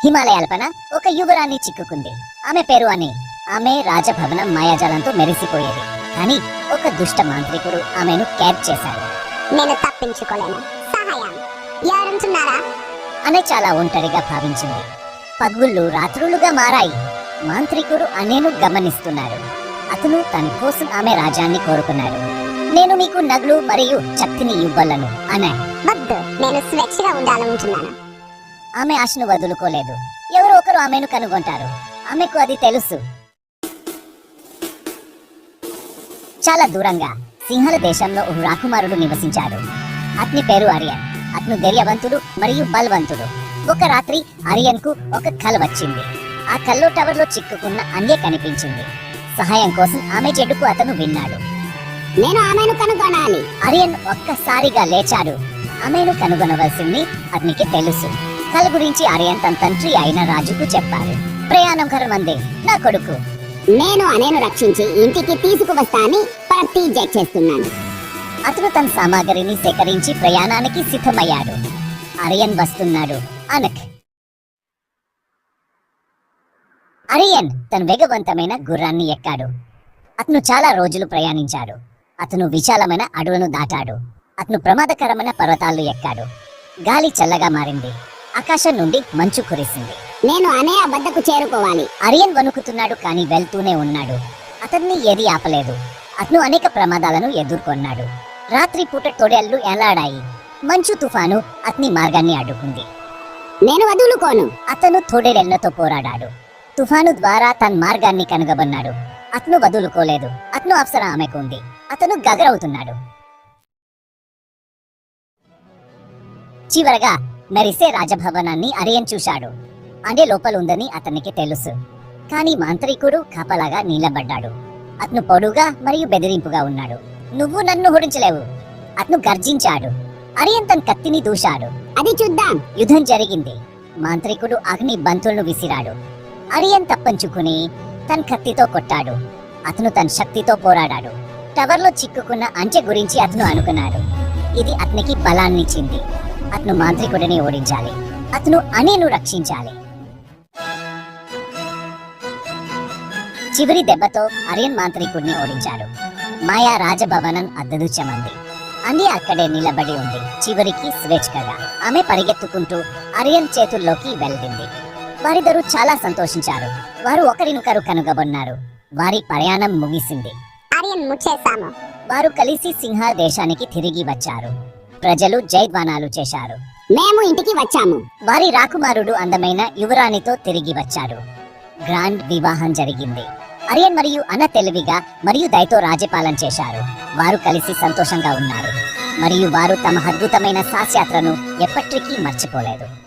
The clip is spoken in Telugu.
హిమాలయాలపైన ఒక యువరాణి చిక్కుకుంది. ఆమె పేరు అని. ఆమె రాజభవనం మాయాజాలంతో మెరిసిపోయేది. కానీ ఒక దుష్ట మాంత్రికుడు ఆమెను క్యాచ్ చేశాడు. నేను తప్పించుకోలేను, సహాయం ఎవరుంటున్నారా అనే చాలా ఒంటరిగా భావించింది. పగుళ్ళు రాత్రులుగా మారాయి. మాంత్రికుడు అనేను గమనిస్తున్నాడు. అతను తన కోసం ఆమె రాజ్యాన్ని కోరుకున్నాడు. నేను మీకు నగలు మరియు శక్తిని ఇవ్వలను అన్నాడు. వద్దు, నేను స్వేచ్ఛగా ఉండాలనుకుంటున్నాను. ఆమె ఆశను వదులుకోలేదు. ఎవరో ఒకరు ఆమెను కనుగొంటారు. ఆమెకు అది తెలుసు. చాలా దూరంగా సింహల దేశంలో ఒక రాకుమారుడు నివసించాడు. అతని పేరు అరియన్. అతను ధైర్యవంతుడు మరియు బలవంతుడు. ఒక రాత్రి అరియన్ కు ఒక కల వచ్చింది. ఆ కల్లో టవర్ లో చిక్కుకున్న అన్య కనిపించింది. సహాయం కోసం ఆమె చెడుకు అతను విన్నాడు. నేను ఆమెను కనుగొనాలి. అరియన్ ఒక్కసారిగా లేచాడు. ఆమెను కనుగొనవలసింది అతనికి తెలుసు. కల గురించి అరియన్ తన తండ్రి అయిన రాజుకు చెప్పాడు. ప్రయాణం కరమందే నా కొడుకు. నేను అనేను రక్షించి ఇంటికి తీసుకువస్తా అని ప్రతిజ్ఞ చేస్తున్నాను. అతను తన సామాగ్రిని సేకరించి ప్రయాణానికి సిద్ధమయ్యాడు. అరియన్ వస్తున్నాడు. అనక్ అరియన్ తన వేగవంతమైన గుర్రాన్ని ఎక్కాడు. అతను చాలా రోజులు ప్రయాణించాడు. అతను విశాలమైన అడవులను దాటాడు. అతను ప్రమాదకరమైన పర్వతాలు ఎక్కాడు. గాలి చల్లగా మారింది. ఆకాశం నుండి మంచు కురిసింది. నేను అనేయ వద్దకు చేరుకోవాలి. అరియన్ వణుకుతున్నాడు, కానీ వెళ్తూనే ఉన్నాడు. అతన్ని ఏది ఆపలేదు. అతను అనేక ప్రమాదాలను ఎదుర్కొన్నాడు. రాత్రి పూట తొడేళ్లు ఎలాడాయి. మంచు తుఫాను అతని మార్గాన్ని అడ్డుకుంది. నేను వదులుకోను. అతను తొడేళ్లతో పోరాడాడు. తుఫాను ద్వారా తన మార్గాన్ని కనుగొన్నాడు. అతను వదులుకోలేదు. అతను అవసరం ఆమెకు ఉంది. అతను గగరవుతున్నాడు. చివరగా మెరిసే రాజభవనాన్ని అరియన్ చూశాడు. అంటే లోపల ఉందని అతనికి తెలుసు. కానీ మాంత్రికుడు కాపలాగా నిలబడ్డాడు. అతను పొడుగా మరియు బెదిరింపుగా ఉన్నాడు. నువ్వు నన్ను ఓడించలేవు, అతను గర్జించాడు. అరియన్ తన కత్తిని దూశాడు. అది చూద్దాం. యుద్ధం జరిగింది. మాంత్రికుడు అగ్ని బంతులను విసిరాడు. అరియన్ తప్పించుకుని తన కత్తితో కొట్టాడు. అతను తన శక్తితో పోరాడాడు. టవర్లో చిక్కుకున్న అంచె గురించి అతను అనుకున్నాడు. ఇది అతనికి బలాన్నిచ్చింది. అతను మాంత్రికుడిని ఓడించాలి. అతను అనేను రక్షించాలి. చివరి దెబ్బతో అరియన్ మాంత్రికుడిని ఓడించాడు. మాయా రాజభవనం అద్దదుచ్చమంది. అని అక్కడే నిలబడి ఉంది. చివరికి స్వేచ్ఛగా ఆమె పరిగెత్తుకుంటూ అరియన్ చేతుల్లోకి వెళ్ళింది. వారిద్దరూ చాలా సంతోషించారు. వారు ఒకరినొకరు కనుగొన్నారు. వారి ప్రయాణం ముగిసింది. అరియన్ ముచ్చేసాము. వారు కలిసి సింహ దేశానికి తిరిగి వచ్చారు. ప్రజలు జైధ్వానాలు చేశారు. మేము ఇంటికి వచ్చాము. వారి రాకుమారుడు అందమైన యువరాణితో తిరిగి వచ్చారు. గ్రాండ్ వివాహం జరిగింది. అరియన్ మరియు అన్న తెలివిగా మరియు దయతో రాజ్యపాలన చేశారు. వారు కలిసి సంతోషంగా ఉన్నారు. మరియు వారు తమ అద్భుతమైన సాస్యాత్రను ఎప్పటికీ మర్చిపోలేదు.